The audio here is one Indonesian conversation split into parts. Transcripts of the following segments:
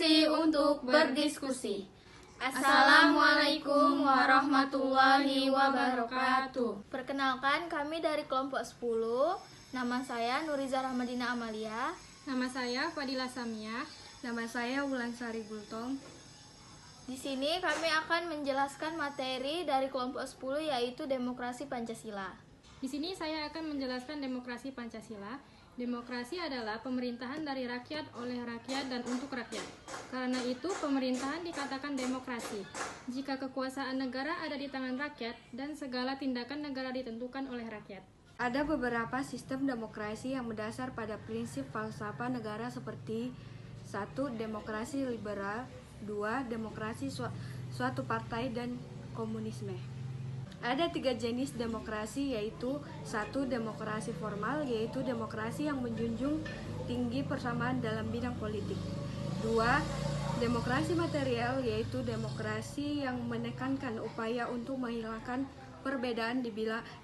Diskusi untuk berdiskusi. Assalamualaikum warahmatullahi wabarakatuh. Perkenalkan, kami dari kelompok 10. Nama saya Nuriza Rahmadina Amalia. Nama saya Fadila Samia. Nama saya Wulansari Gultong. Di sini kami akan menjelaskan materi dari kelompok 10 yaitu Demokrasi Pancasila. Di sini saya akan menjelaskan demokrasi Pancasila. Demokrasi adalah pemerintahan dari rakyat, oleh rakyat, dan untuk rakyat. Karena itu, pemerintahan dikatakan demokrasi. Jika kekuasaan negara ada di tangan rakyat, dan segala tindakan negara ditentukan oleh rakyat. Ada beberapa sistem demokrasi yang mendasar pada prinsip falsafah negara seperti 1. Demokrasi liberal, 2. Demokrasi suatu partai, dan komunisme. Ada 3 jenis demokrasi, yaitu 1. Demokrasi formal, yaitu demokrasi yang menjunjung tinggi persamaan dalam bidang politik. 2. Demokrasi material, yaitu demokrasi yang menekankan upaya untuk menghilangkan perbedaan di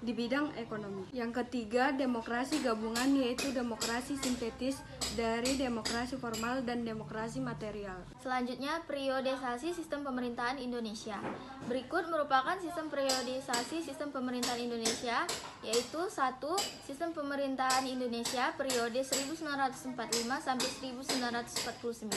bidang ekonomi. Yang ketiga, demokrasi gabungan, yaitu demokrasi sintetis dari demokrasi formal dan demokrasi material. Selanjutnya, periodisasi sistem pemerintahan Indonesia. Berikut merupakan sistem periodisasi sistem pemerintahan Indonesia, yaitu 1. Sistem pemerintahan Indonesia periode 1945 sampai 1949.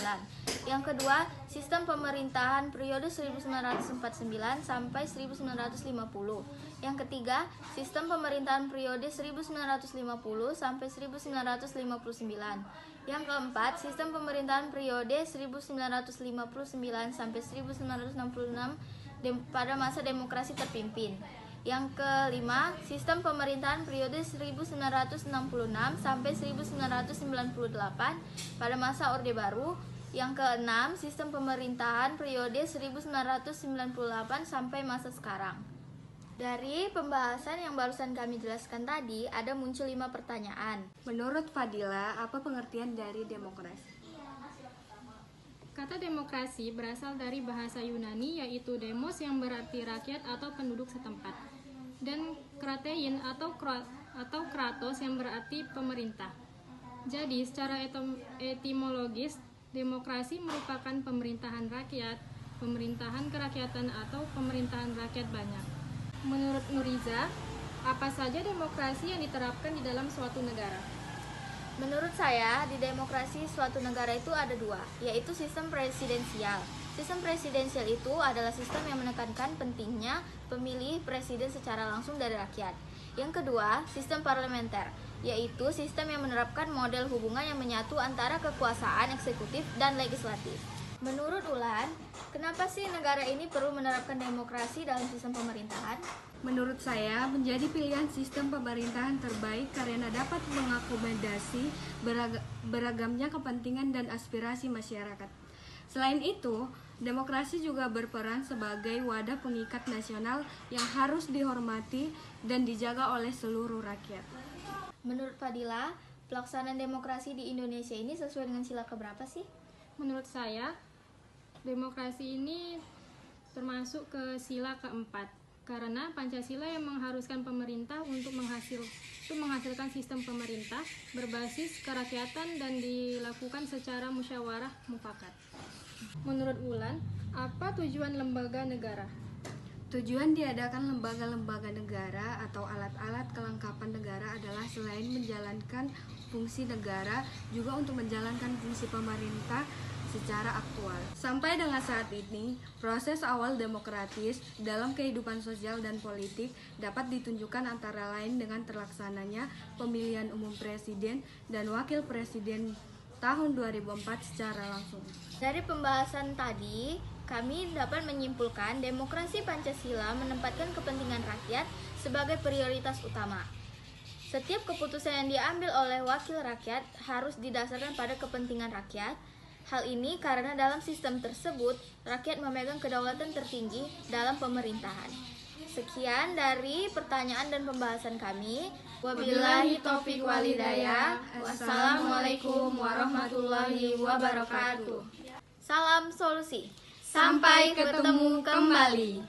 Yang kedua, sistem pemerintahan periode 1949 sampai 1950. Yang ketiga, sistem pemerintahan periode 1950 sampai 1959. Yang keempat, sistem pemerintahan periode 1959 sampai 1966 pada masa demokrasi terpimpin. Yang kelima, sistem pemerintahan periode 1966 sampai 1998 pada masa Orde Baru. Yang keenam, sistem pemerintahan periode 1998 sampai masa sekarang. Dari pembahasan yang barusan kami jelaskan tadi, ada muncul 5 pertanyaan. Menurut Fadila, apa pengertian dari demokrasi? Kata demokrasi berasal dari bahasa Yunani, yaitu demos yang berarti rakyat atau penduduk setempat, dan kratein atau kratos yang berarti pemerintah. Jadi, secara etimologis, demokrasi merupakan pemerintahan rakyat, pemerintahan kerakyatan, atau pemerintahan rakyat banyak. Menurut Nuriza, apa saja demokrasi yang diterapkan di dalam suatu negara? Menurut saya, di demokrasi suatu negara itu ada 2, yaitu sistem presidensial. Sistem presidensial itu adalah sistem yang menekankan pentingnya pemilih presiden secara langsung dari rakyat. Yang kedua, sistem parlementer, yaitu sistem yang menerapkan model hubungan yang menyatu antara kekuasaan eksekutif dan legislatif. Menurut Ulan, kenapa sih negara ini perlu menerapkan demokrasi dalam sistem pemerintahan? Menurut saya, menjadi pilihan sistem pemerintahan terbaik karena dapat mengakomodasi beragamnya kepentingan dan aspirasi masyarakat. Selain itu, demokrasi juga berperan sebagai wadah pengikat nasional yang harus dihormati dan dijaga oleh seluruh rakyat. Menurut Fadila, pelaksanaan demokrasi di Indonesia ini sesuai dengan sila keberapa sih? Menurut saya, demokrasi ini termasuk ke sila keempat, karena Pancasila yang mengharuskan pemerintah untuk menghasilkan sistem pemerintah berbasis kerakyatan dan dilakukan secara musyawarah mufakat. Menurut Ulan, apa tujuan lembaga negara? Tujuan diadakan lembaga-lembaga negara atau alat-alat kelengkapan negara adalah selain menjalankan fungsi negara, juga untuk menjalankan fungsi pemerintah secara aktual. Sampai dengan saat ini, proses awal demokratis dalam kehidupan sosial dan politik dapat ditunjukkan antara lain dengan terlaksananya pemilihan umum presiden dan wakil presiden tahun 2004 secara langsung. Dari pembahasan tadi, kami dapat menyimpulkan demokrasi Pancasila menempatkan kepentingan rakyat sebagai prioritas utama. Setiap keputusan yang diambil oleh wakil rakyat harus didasarkan pada kepentingan rakyat. Hal ini karena dalam sistem tersebut, rakyat memegang kedaulatan tertinggi dalam pemerintahan. Sekian dari pertanyaan dan pembahasan kami. Wabillahi taufiq wal hidayah. Wassalamualaikum warahmatullahi wabarakatuh. Salam solusi. Sampai ketemu kembali.